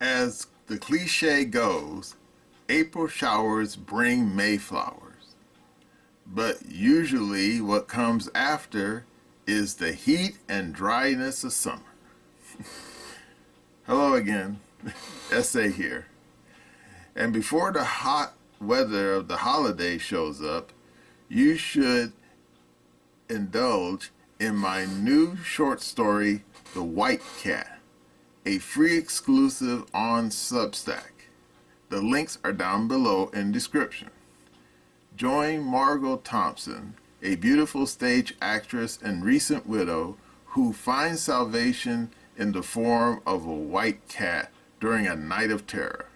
As the cliche goes, April showers bring May flowers. But usually what comes after is the heat and dryness of summer. Hello again, Essay here. And before the hot weather of the holiday shows up, you should indulge in my new short story, The White Cat, a free exclusive on Substack. The links are down below in description. Join Margot Thompson, a beautiful stage actress and recent widow who finds salvation in the form of a white cat during a night of terror.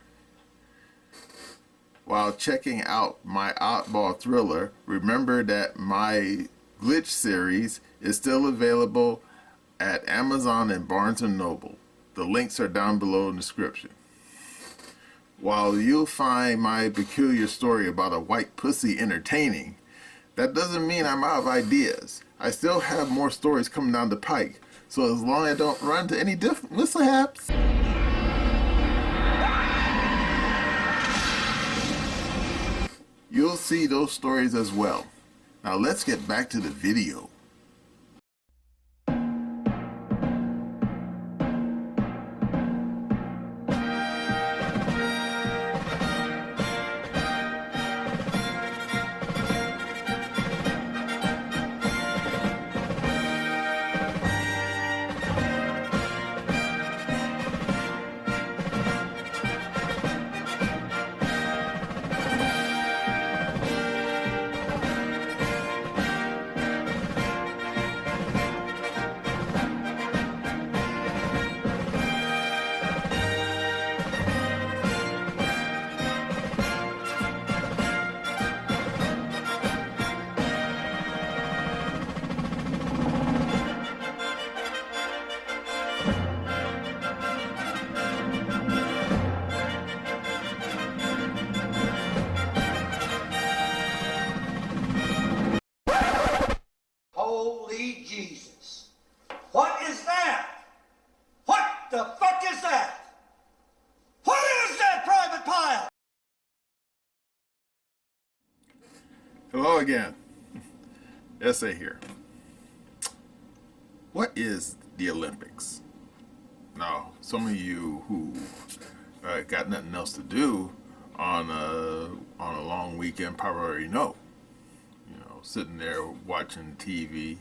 While checking out my oddball thriller, remember that my Glitch series is still available at Amazon and Barnes & Noble. The links are down below in the description. While you'll find my peculiar story about a white pussy entertaining, that doesn't mean I'm out of ideas. I still have more stories coming down the pike, so as long as I don't run into any mishaps, you'll see those stories as well. Now let's get back to the video. Holy Jesus. What is that? What the fuck is that? What is that, Private Pile? Hello again. Essay here. What is the Olympics? Now, some of you who got nothing else to do on a long weekend probably already know. You know, sitting there watching TV.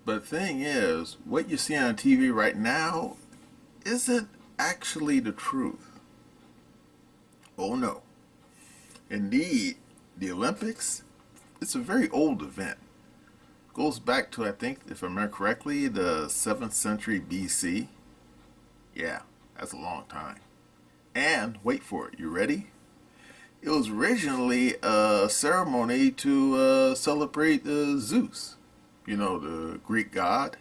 But the thing is, what you see on TV right now isn't actually the truth. Oh no. Indeed, the Olympics, it's a very old event. Goes back to, I think, if I remember correctly, the 7th century BC. Yeah, that's a long time. And, wait for it, you ready? It was originally a ceremony to celebrate Zeus, you know, the Greek god.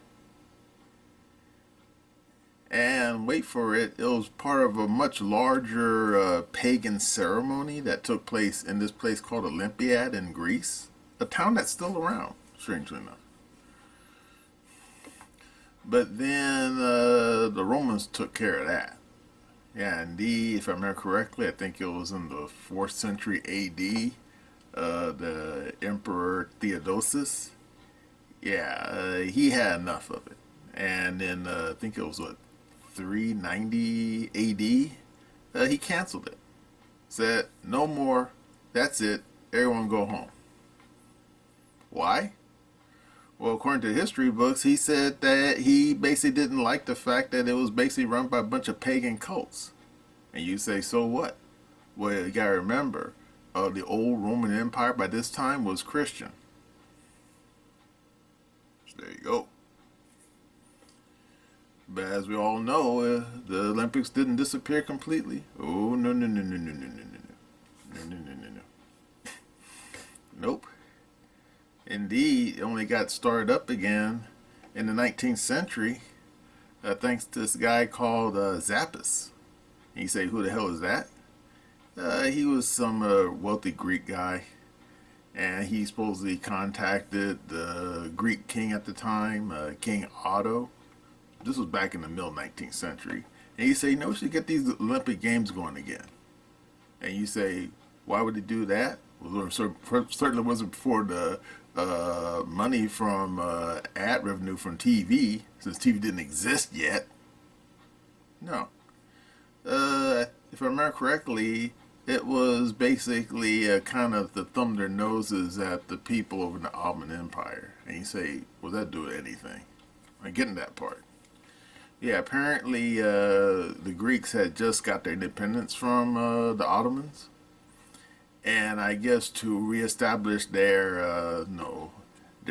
And wait for it, it was part of a much larger pagan ceremony that took place in this place called Olympiad in Greece, a town that's still around, strangely enough. But then the Romans took care of that. Yeah, indeed, if I remember correctly, I think it was in the 4th century AD, the Emperor Theodosius, yeah, he had enough of it. And then I think it was, what, 390 AD, he canceled it. Said, no more, that's it, everyone go home. Why? Well, according to history books, he said that he basically didn't like the fact that it was basically run by a bunch of pagan cults. And you say, so what? Well, you gotta remember, the old Roman Empire by this time was Christian. So there you go. But as we all know, the Olympics didn't disappear completely. Oh, no, no, no, no, no, no, no, no, no, no, no, no, no. Nope. Indeed, it only got started up again in the 19th century, thanks to this guy called Zappis. And you say, who the hell is that? He was some wealthy Greek guy, and he supposedly contacted the Greek king at the time, King Otto. This was back in the middle 19th century, And you say, we should get these Olympic Games going again. And you say, why would they do that? Well, certainly wasn't for the money from ad revenue from TV, since TV didn't exist yet. No. If I remember correctly, it was basically kind of to thumb their noses at the people over in the Ottoman Empire. And you say, well, that do anything? I'm getting that part. Yeah, apparently the Greeks had just got their independence from the Ottomans. And I guess to reestablish their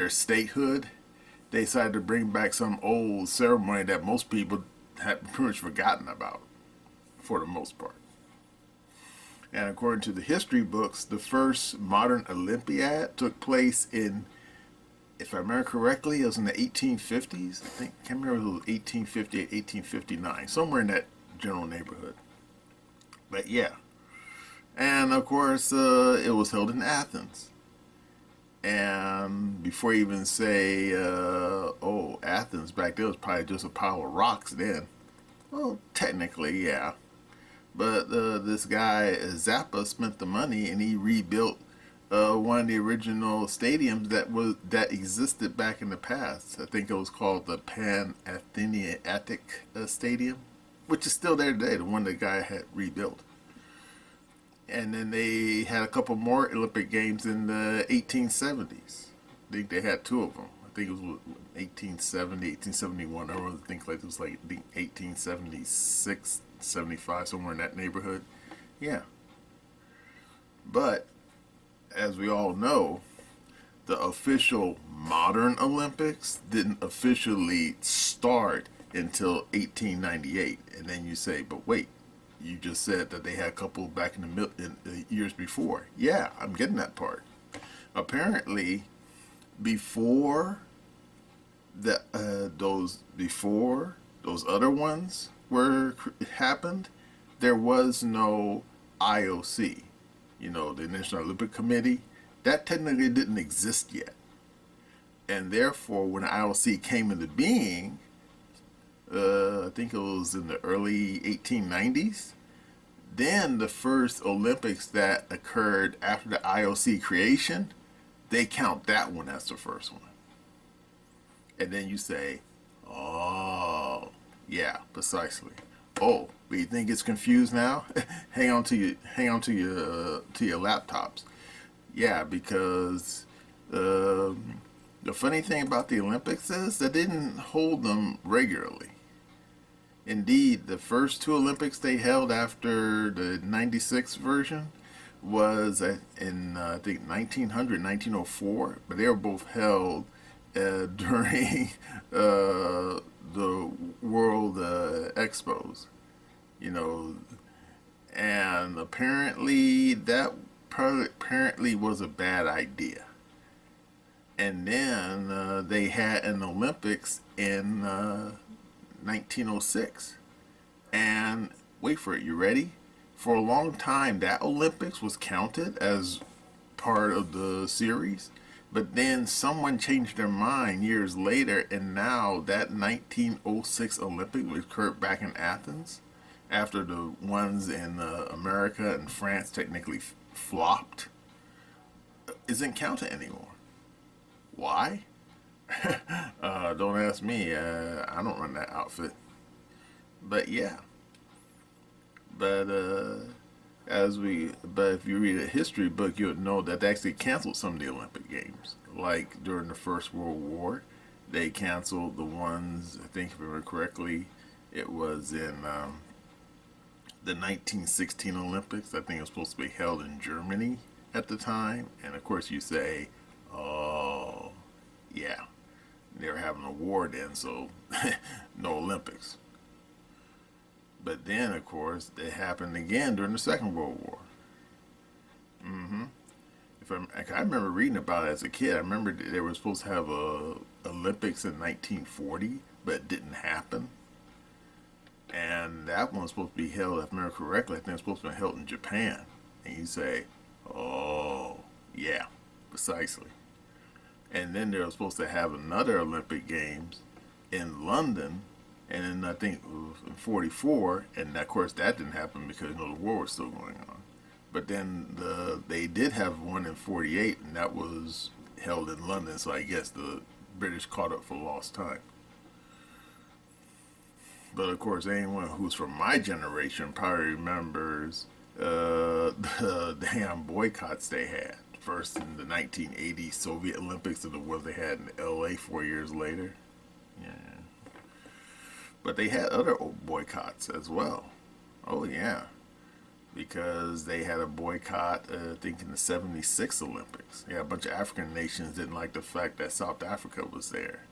statehood, they decided to bring back some old ceremony that most people had pretty much forgotten about, for the most part. And according to the history books, the first modern Olympiad took place in, if I remember correctly, it was in the 1850s. I can't remember if it was 1858, 1859, somewhere in that general neighborhood. But yeah. And of course, it was held in Athens. And before you even say, Athens back there was probably just a pile of rocks then. Well, technically, yeah. But this guy, Zappa, spent the money and he rebuilt one of the original stadiums that existed back in the past. I think it was called the Pan-Atheniatic Stadium, which is still there today, the one the guy had rebuilt. And then they had a couple more Olympic Games in the 1870s. I think they had two of them. I think it was 1870, 1871. I don't really think like it was like 1876, 75, somewhere in that neighborhood. Yeah. But, as we all know, the official modern Olympics didn't officially start until 1898. And then you say, but wait, you just said that they had a couple back in the years before. Yeah, I'm getting that part. Apparently, before those other ones happened, there was no IOC. The International Olympic Committee. That technically didn't exist yet. And therefore, when the IOC came into being, I think it was in the early 1890s, then the first Olympics that occurred after the IOC creation, they count that one as the first one. And then you say, oh, yeah, precisely. Oh, but you think it's confused now? hang on to your laptops. Yeah, because the funny thing about the Olympics is they didn't hold them regularly. Indeed, the first two Olympics they held after the 96 version was in, I think, 1900, 1904, but they were both held during the World Expos, and apparently that was a bad idea. And then they had an Olympics in 1906. And wait for it, you ready? For a long time, that Olympics was counted as part of the series. But then someone changed their mind years later, and now that 1906 Olympic, which occurred back in Athens, after the ones in America and France technically flopped, isn't counted anymore. Why? Don't ask me. I don't run that outfit. But yeah. But if you read a history book, you'll know that they actually canceled some of the Olympic Games. Like during the First World War, they canceled the ones, I think if I remember correctly, it was in the 1916 Olympics. I think it was supposed to be held in Germany at the time. And of course you say, oh, yeah, they were having a war then, so no Olympics. But then, of course, it happened again during the Second World War. I remember reading about it as a kid. I remember they were supposed to have a Olympics in 1940, but it didn't happen. And that one was supposed to be held, if I remember correctly, I think it was supposed to be held in Japan. And you say, oh, yeah, precisely. And then they were supposed to have another Olympic Games in London And then I think in 44, and of course that didn't happen because the war was still going on. But then they did have one in 48, and that was held in London. So I guess the British caught up for lost time. But of course, anyone who's from my generation probably remembers the damn boycotts they had. First in the 1980 Soviet Olympics and the ones they had in LA 4 years later. Yeah. But they had other boycotts as well. Oh, yeah. Because they had a boycott, I think, in the 76 Olympics. Yeah, a bunch of African nations didn't like the fact that South Africa was there.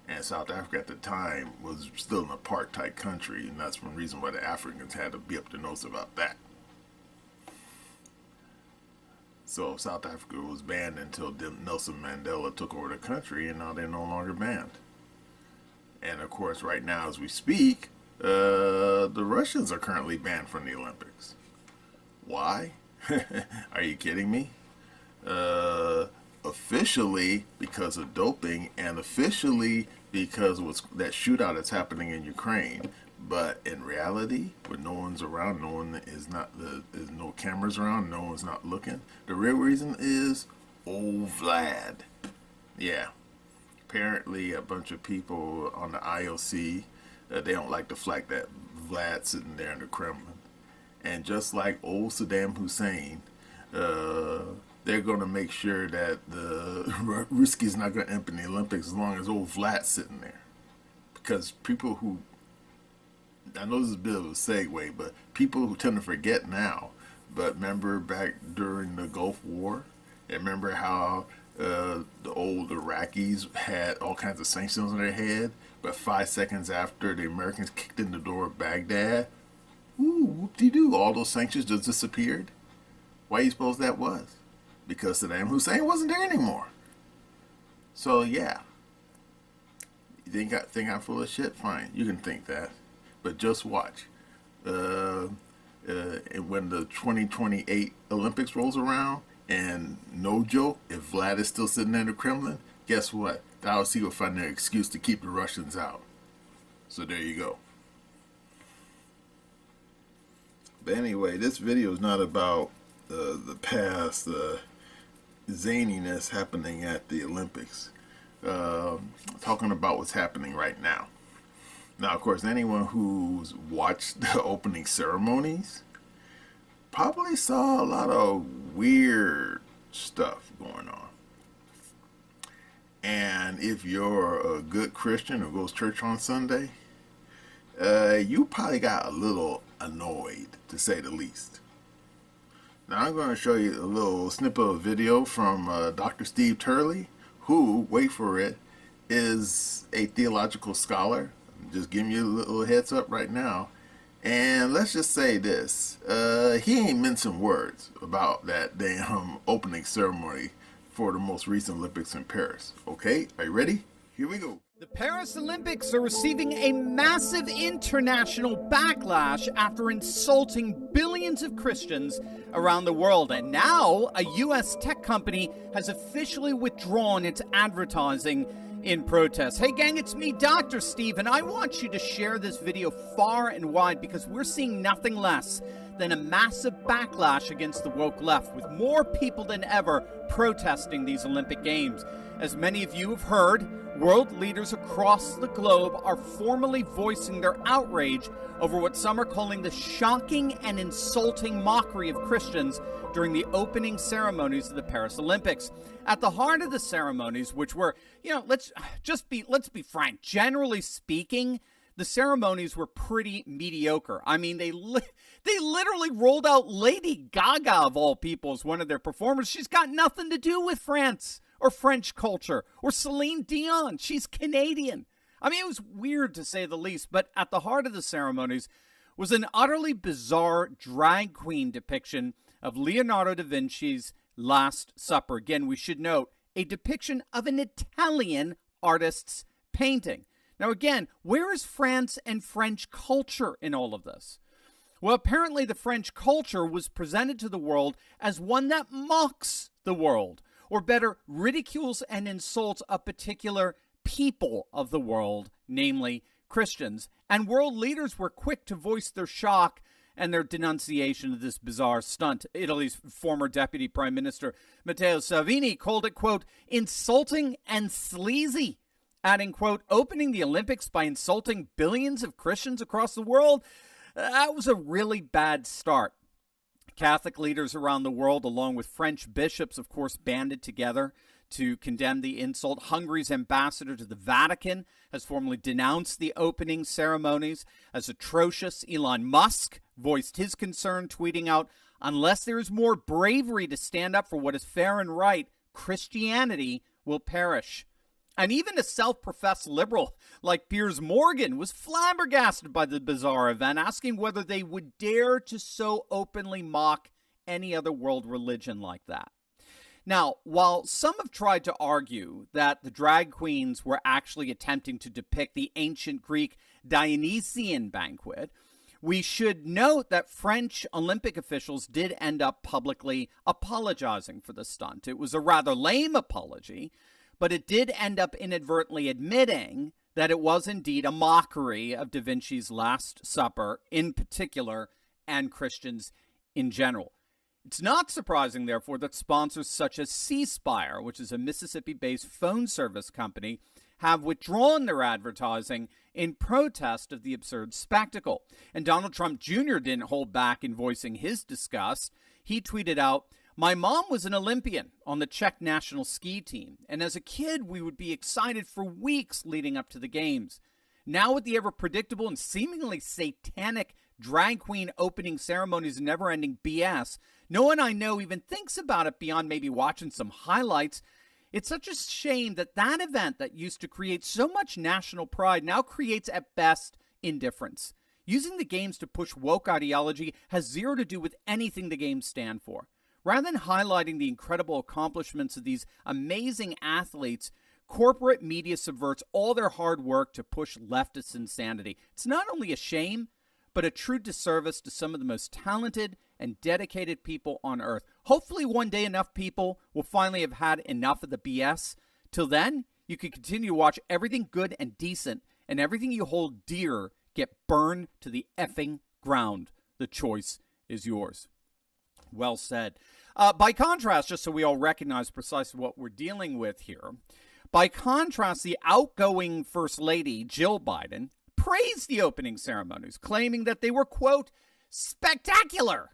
And South Africa at the time was still an apartheid country, and that's one reason why the Africans had to be up their nose about that. So South Africa was banned until Nelson Mandela took over the country, and now they're no longer banned. And of course, right now as we speak, the Russians are currently banned from the Olympics. Why? Are you kidding me? Officially because of doping, and officially because of that shootout that's happening in Ukraine. But in reality, when no one's around, there's no cameras around, no one's not looking. The real reason is old Vlad. Yeah. Apparently, a bunch of people on the IOC, they don't like the fact that Vlad's sitting there in the Kremlin. And just like old Saddam Hussein, they're going to make sure that the Ruskies not going to enter the Olympics as long as old Vlad's sitting there. Because people who, I know this is a bit of a segue, but people who tend to forget now, but remember back during the Gulf War, and remember how the old Iraqis had all kinds of sanctions on their head, but 5 seconds after the Americans kicked in the door of Baghdad, whoop-de-doo, all those sanctions just disappeared. Why do you suppose that was? Because Saddam Hussein wasn't there anymore. So yeah, you think I'm full of shit? Fine, you can think that, but just watch. When the 2028 Olympics rolls around, and no joke, if Vlad is still sitting in the Kremlin, guess what? The IOC will find an excuse to keep the Russians out. So there you go. But anyway, this video is not about the past zaniness happening at the Olympics. Talking about what's happening right now. Now, of course, anyone who's watched the opening ceremonies probably saw a lot of weird stuff going on. And if you're a good Christian who goes to church on Sunday, you probably got a little annoyed, to say the least. Now I'm going to show you a little snippet of video from Dr. Steve Turley, who, wait for it, is a theological scholar. I'm just giving you a little heads up right now. And let's just say this, he ain't mincing words about that damn opening ceremony for the most recent Olympics in Paris. Okay, are you ready? Here we go. The Paris Olympics are receiving a massive international backlash after insulting billions of Christians around the world. And now a U.S. tech company has officially withdrawn its advertising in protest. Hey gang, it's me, Dr. Steve, and I want you to share this video far and wide because we're seeing nothing less than a massive backlash against the woke left, with more people than ever protesting these Olympic Games. As many of you have heard, world leaders across the globe are formally voicing their outrage over what some are calling the shocking and insulting mockery of Christians during the opening ceremonies of the Paris Olympics. At the heart of the ceremonies, which were, let's be frank, generally speaking, the ceremonies were pretty mediocre. I mean, they literally rolled out Lady Gaga, of all people, as one of their performers. She's got nothing to do with France or French culture, or Celine Dion. She's Canadian. I mean, it was weird to say the least, but at the heart of the ceremonies was an utterly bizarre drag queen depiction of Leonardo da Vinci's Last Supper. Again, we should note, a depiction of an Italian artist's painting. Now again, where is France and French culture in all of this? Well, apparently the French culture was presented to the world as one that mocks the world, or better, ridicules and insults a particular people of the world, namely Christians, and world leaders were quick to voice their shock and their denunciation of this bizarre stunt. Italy's former deputy prime minister, Matteo Salvini, called it, quote, insulting and sleazy, adding, quote, opening the Olympics by insulting billions of Christians across the world. That was a really bad start. Catholic leaders around the world, along with French bishops, of course, banded together to condemn the insult. Hungary's ambassador to the Vatican has formally denounced the opening ceremonies as atrocious. Elon Musk voiced his concern, tweeting out, unless there is more bravery to stand up for what is fair and right, Christianity will perish. And even a self-professed liberal like Piers Morgan was flabbergasted by the bizarre event, asking whether they would dare to so openly mock any other world religion like that. Now, while some have tried to argue that the drag queens were actually attempting to depict the ancient Greek Dionysian banquet, we should note that French Olympic officials did end up publicly apologizing for the stunt. It was a rather lame apology, but it did end up inadvertently admitting that it was indeed a mockery of Da Vinci's Last Supper in particular and Christians in general. It's not surprising, therefore, that sponsors such as C Spire, which is a Mississippi-based phone service company, have withdrawn their advertising in protest of the absurd spectacle. And Donald Trump Jr. didn't hold back in voicing his disgust. He tweeted out, my mom was an Olympian on the Czech national ski team, and as a kid, we would be excited for weeks leading up to the games. Now with the ever-predictable and seemingly satanic drag queen opening ceremonies and never-ending BS, no one I know even thinks about it beyond maybe watching some highlights. It's such a shame that that event that used to create so much national pride now creates at best indifference. Using the games to push woke ideology has zero to do with anything the games stand for. Rather than highlighting the incredible accomplishments of these amazing athletes, corporate media subverts all their hard work to push leftist insanity. It's not only a shame, but a true disservice to some of the most talented and dedicated people on earth. Hopefully one day enough people will finally have had enough of the BS. Till then, you can continue to watch everything good and decent and everything you hold dear get burned to the effing ground. The choice is yours. Well said. By contrast, just so we all recognize precisely what we're dealing with here, by contrast, the outgoing First Lady, Jill Biden, praised the opening ceremonies, claiming that they were, quote, spectacular.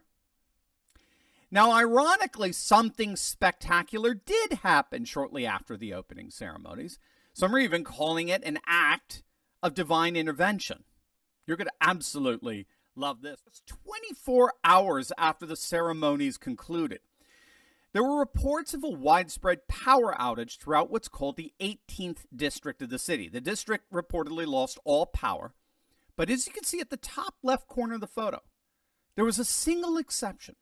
Now, ironically, something spectacular did happen shortly after the opening ceremonies. Some are even calling it an act of divine intervention. You're going to absolutely love this. It's 24 hours after the ceremonies concluded. There were reports of a widespread power outage throughout what's called the 18th district of the city. The district reportedly lost all power, but as you can see at the top left corner of the photo, there was a single exception.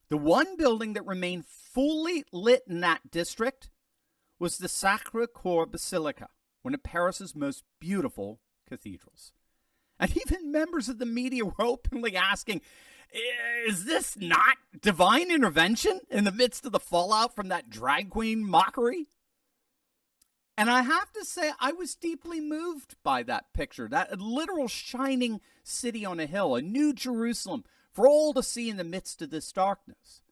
The one building that remained fully lit in that district was the Sacré-Cœur Basilica, one of Paris's most beautiful cathedrals. And even members of the media were openly asking, is this not divine intervention in the midst of the fallout from that drag queen mockery? And I have to say, I was deeply moved by that picture, that literal shining city on a hill, a new Jerusalem for all to see in the midst of this darkness.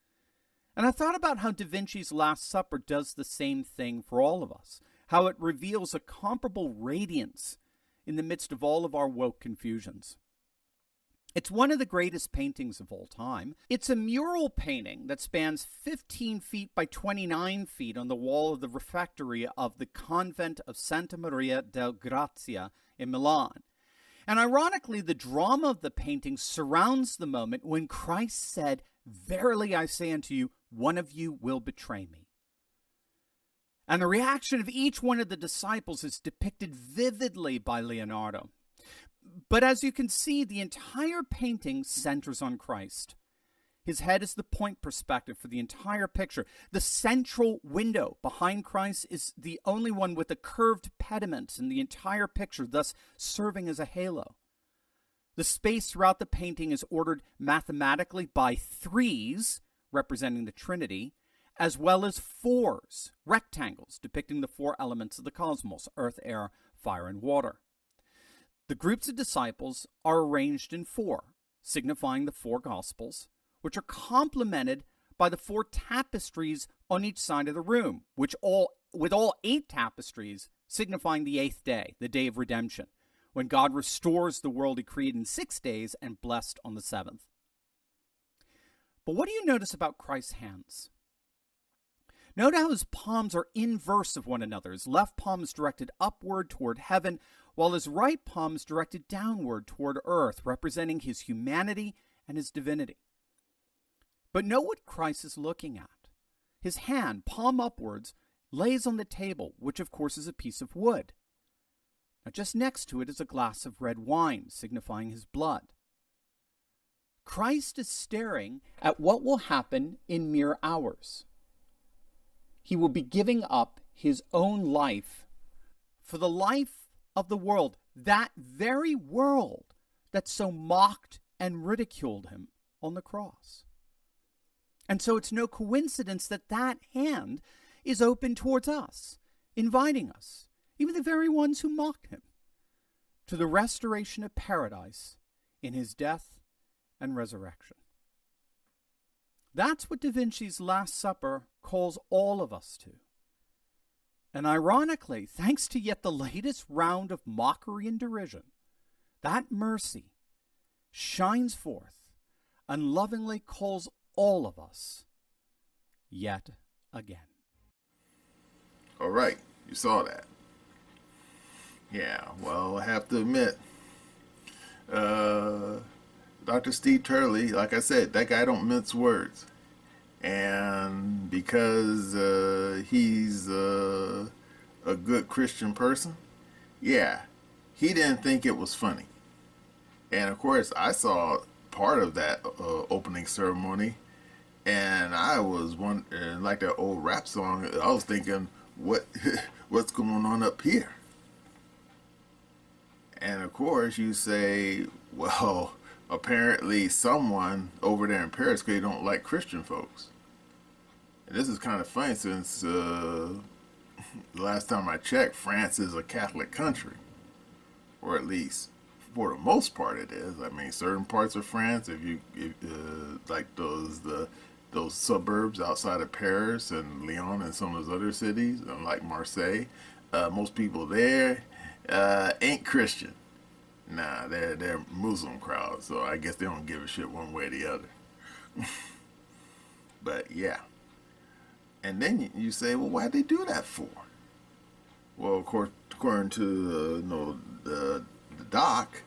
And I thought about how Da Vinci's Last Supper does the same thing for all of us, how it reveals a comparable radiance in the midst of all of our woke confusions. It's one of the greatest paintings of all time. It's a mural painting that spans 15 feet by 29 feet on the wall of the refectory of the convent of Santa Maria del Grazia in Milan. And ironically, the drama of the painting surrounds the moment when Christ said, verily I say unto you, one of you will betray me. And the reaction of each one of the disciples is depicted vividly by Leonardo. But as you can see, the entire painting centers on Christ. His head is the point perspective for the entire picture. The central window behind Christ is the only one with a curved pediment in the entire picture, thus serving as a halo. The space throughout the painting is ordered mathematically by threes, representing the Trinity, as well as fours, rectangles, depicting the four elements of the cosmos, earth, air, fire, and water. The groups of disciples are arranged in four, signifying the four Gospels, which are complemented by the four tapestries on each side of the room, with all 8 tapestries signifying the 8th day, the day of redemption, when God restores the world he created in 6 days and blessed on the 7th. But what do you notice about Christ's hands? Note how his palms are inverse of one another. His left palm is directed upward toward heaven, while his right palm is directed downward toward earth, representing his humanity and his divinity. But note what Christ is looking at. His hand, palm upwards, lays on the table, which of course is a piece of wood. Now just next to it is a glass of red wine, signifying his blood. Christ is staring at what will happen in mere hours. He will be giving up his own life for the life of the world, that very world that so mocked and ridiculed him on the cross. And so it's no coincidence that that hand is open towards us, inviting us, even the very ones who mocked him, to the restoration of paradise in his death and resurrection. That's what Da Vinci's Last Supper calls all of us to. And ironically, thanks to yet the latest round of mockery and derision, that mercy shines forth and lovingly calls all of us yet again. All right, you saw that. Yeah, well, I have to admit, Dr. Steve Turley, like I said, that guy don't mince words. And because he's a good Christian person, yeah, he didn't think it was funny. And of course, I saw part of that opening ceremony, and I was wondering, like that old rap song, I was thinking, what's going on up here? And of course, you say, well, apparently someone over there in Paris, they don't like Christian folks. And this is kind of funny since the last time I checked, France is a Catholic country, or at least for the most part it is. I mean, certain parts of France, if like those suburbs outside of Paris and Lyon and some of those other cities, like Marseille, most people there ain't Christian. Nah, they're Muslim crowd, so I guess they don't give a shit one way or the other. But yeah. And then you say, well, why'd they do that for? Well, of course, according to the doc,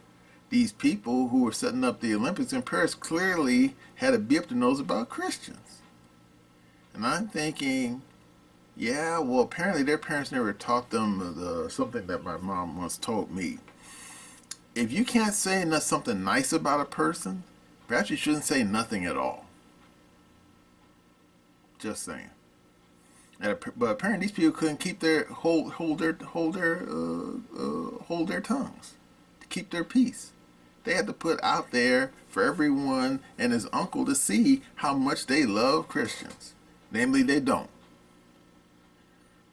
these people who were setting up the Olympics in Paris clearly had a beep to nose about Christians. And I'm thinking, yeah, well, apparently their parents never taught them something that my mom once told me. If you can't say something nice about a person, perhaps you shouldn't say nothing at all. Just saying. But apparently these people couldn't keep hold their tongues, to keep their peace. They had to put out there for everyone and his uncle to see how much they love Christians. Namely, they don't.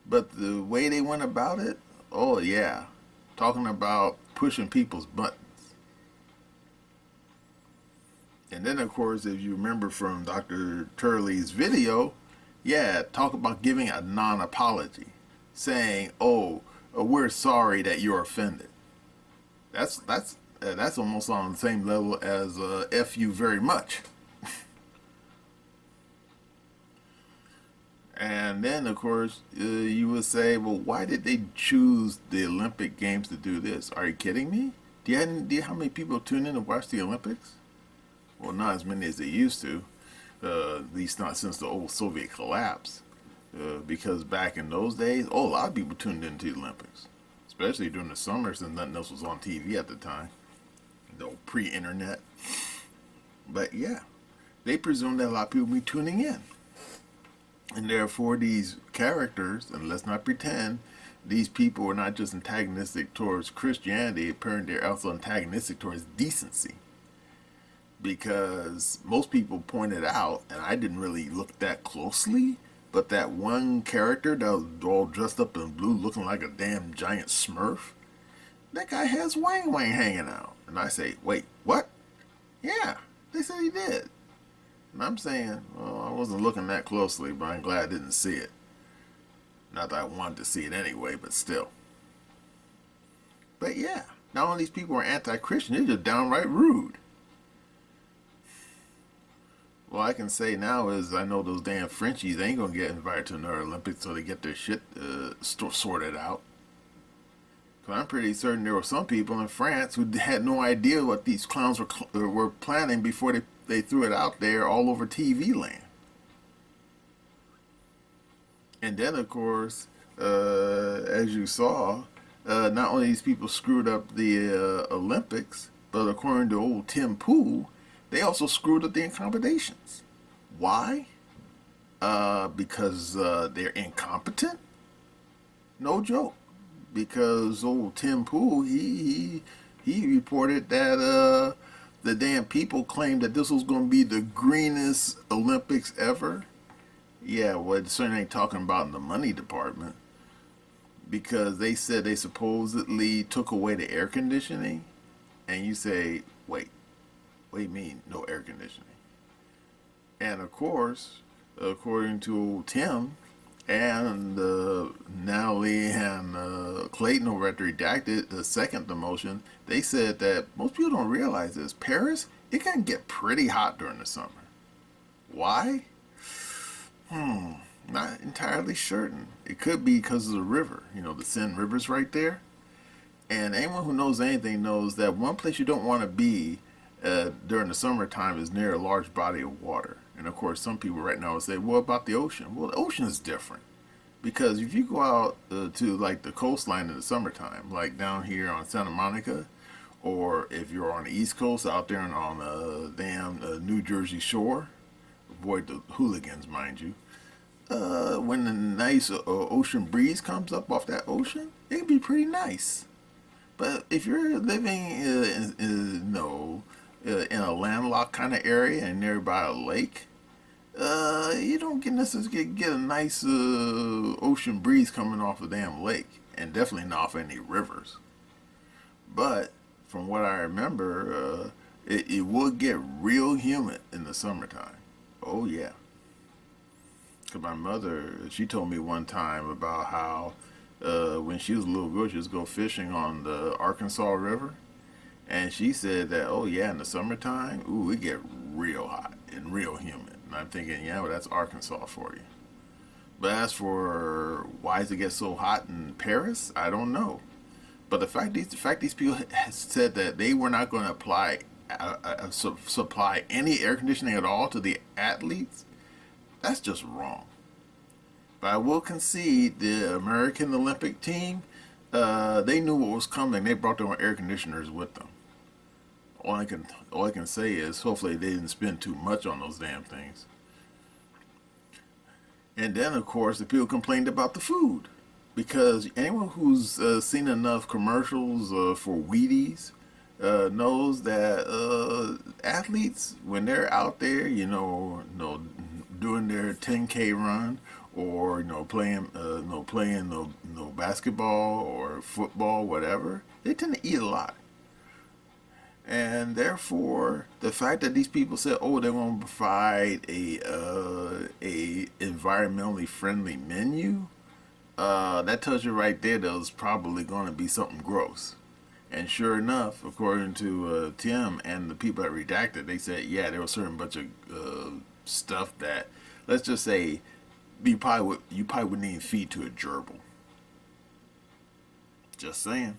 But the way they went about it, oh yeah, talking about pushing people's buttons. And then, of course, if you remember from Dr. Turley's video, yeah, talk about giving a non-apology, saying, "Oh, we're sorry that you're offended." That's almost on the same level as "F you very much." And then, of course, you would say, well, why did they choose the Olympic Games to do this? Are you kidding me? Do you know how many people tune in to watch the Olympics? Well, not as many as they used to, at least not since the old Soviet collapse. Because back in those days, a lot of people tuned into the Olympics, especially during the summer since nothing else was on TV at the time. No pre-internet. But yeah, they presumed that a lot of people would be tuning in. And therefore, these characters, and let's not pretend, these people are not just antagonistic towards Christianity, apparently they're also antagonistic towards decency. Because most people pointed out, and I didn't really look that closely, but that one character that was all dressed up in blue looking like a damn giant Smurf, that guy has Wang Wang hanging out. And I say, wait, what? Yeah, they said he did. And I'm saying, well, I wasn't looking that closely, but I'm glad I didn't see it. Not that I wanted to see it anyway, but still. But yeah, not only these people are anti-Christian, they're just downright rude. Well, I can say now is I know those damn Frenchies ain't gonna get invited to another Olympics until they get their shit sorted out. Cause I'm pretty certain there were some people in France who had no idea what these clowns were planning before they threw it out there all over TV land. And then, of course, as you saw, not only these people screwed up the Olympics, but according to old Tim Pool, they also screwed up the accommodations. Why? Because they're incompetent? No joke. Because old Tim Pool, he reported that the damn people claimed that this was going to be the greenest Olympics ever. Yeah, well, it certainly ain't talking about in the money department. Because they said they supposedly took away the air conditioning. And you say, wait, what do you mean, no air conditioning? And of course, according to old Tim and Natalie and Clayton over at the Redacted, the second demotion, they said that most people don't realize this. Paris, it can get pretty hot during the summer. Why? Not entirely certain. It could be because of the river. You know, the Seine River's right there. And anyone who knows anything knows that one place you don't want to be during the summertime is near a large body of water. And of course, some people right now will say, what about the ocean? Well, the ocean is different. Because if you go out to like the coastline in the summertime, like down here on Santa Monica, or if you're on the East Coast out there and on the damn New Jersey shore, avoid the hooligans, mind you, when the nice ocean breeze comes up off that ocean, it can be pretty nice. But if you're living in a landlocked kind of area and nearby a lake, you don't necessarily get a nice ocean breeze coming off a damn lake, and definitely not off any rivers. But from what I remember, it would get real humid in the summertime. Oh yeah. Cause my mother, she told me one time about how when she was a little girl, she was go fishing on the Arkansas River, and she said that, oh yeah, in the summertime, ooh, it get real hot and real humid. And I'm thinking, yeah, well, that's Arkansas for you. But as for why does it get so hot in Paris, I don't know. But the fact these people said that they were not going to supply any air conditioning at all to the athletes, that's just wrong. But I will concede the American Olympic team, they knew what was coming. They brought their own air conditioners with them. All I can say is hopefully they didn't spend too much on those damn things. And then, of course, the people complained about the food. Because anyone who's seen enough commercials for Wheaties knows that athletes, when they're out there, doing their 10K run, or playing basketball or football, whatever, they tend to eat a lot. And therefore, the fact that these people said, "Oh, they're going to provide a environmentally friendly menu," that tells you right there that was probably going to be something gross. And sure enough, according to Tim and the people at Redacted, they said, yeah, there was a certain bunch of stuff that, let's just say, you probably wouldn't even feed to a gerbil. Just saying.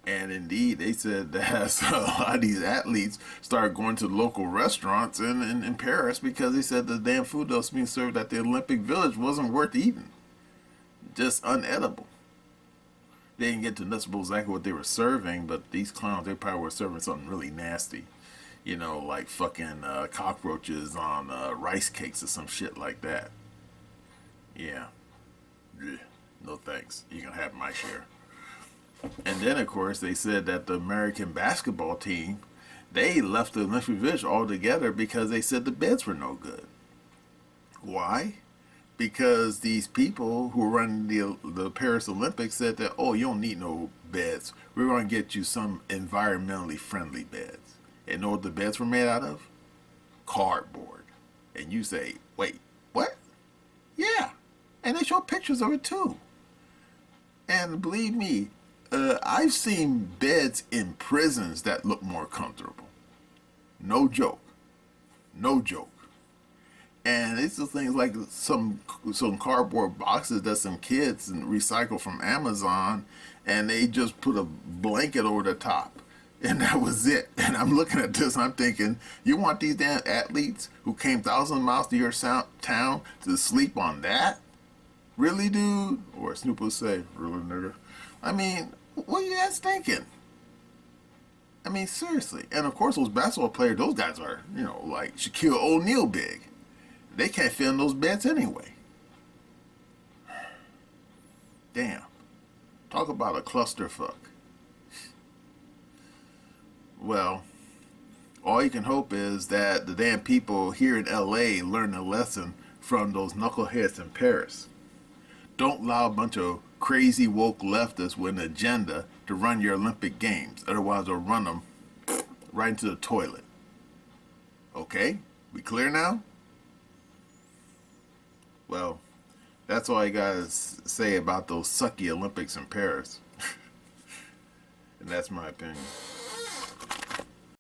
And indeed, they said that a lot of these athletes started going to local restaurants in Paris because they said the damn food that was being served at the Olympic Village wasn't worth eating. Just unedible. They didn't get to know exactly what they were serving, but these clowns, they probably were serving something really nasty. Like fucking cockroaches on rice cakes or some shit like that. Yeah. No thanks. You can have my share. And then, of course, they said that the American basketball team, they left the Olympic Village altogether because they said the beds were no good. Why? because these people who are running the Paris Olympics said that, oh, you don't need no beds. We're going to get you some environmentally friendly beds. And know what the beds were made out of? Cardboard. And you say, wait, what? Yeah. And they show pictures of it too. And believe me, I've seen beds in prisons that look more comfortable. No joke. No joke. And it's just things like some cardboard boxes that some kids recycle from Amazon, and they just put a blanket over the top, and that was it. And I'm looking at this, and I'm thinking, you want these damn athletes who came thousands of miles to your town to sleep on that? Really, dude? Or Snoop would say, really, nigga? I mean, what are you guys thinking? I mean, seriously. And of course, those basketball players, those guys are, like Shaquille O'Neal big. They can't fit in those beds anyway. Damn. Talk about a clusterfuck. Well, all you can hope is that the damn people here in LA learn a lesson from those knuckleheads in Paris. Don't allow a bunch of crazy woke leftists with an agenda to run your Olympic Games. Otherwise, they'll run them right into the toilet. Okay? We clear now? Well, that's all I gotta say about those sucky Olympics in Paris. And that's my opinion.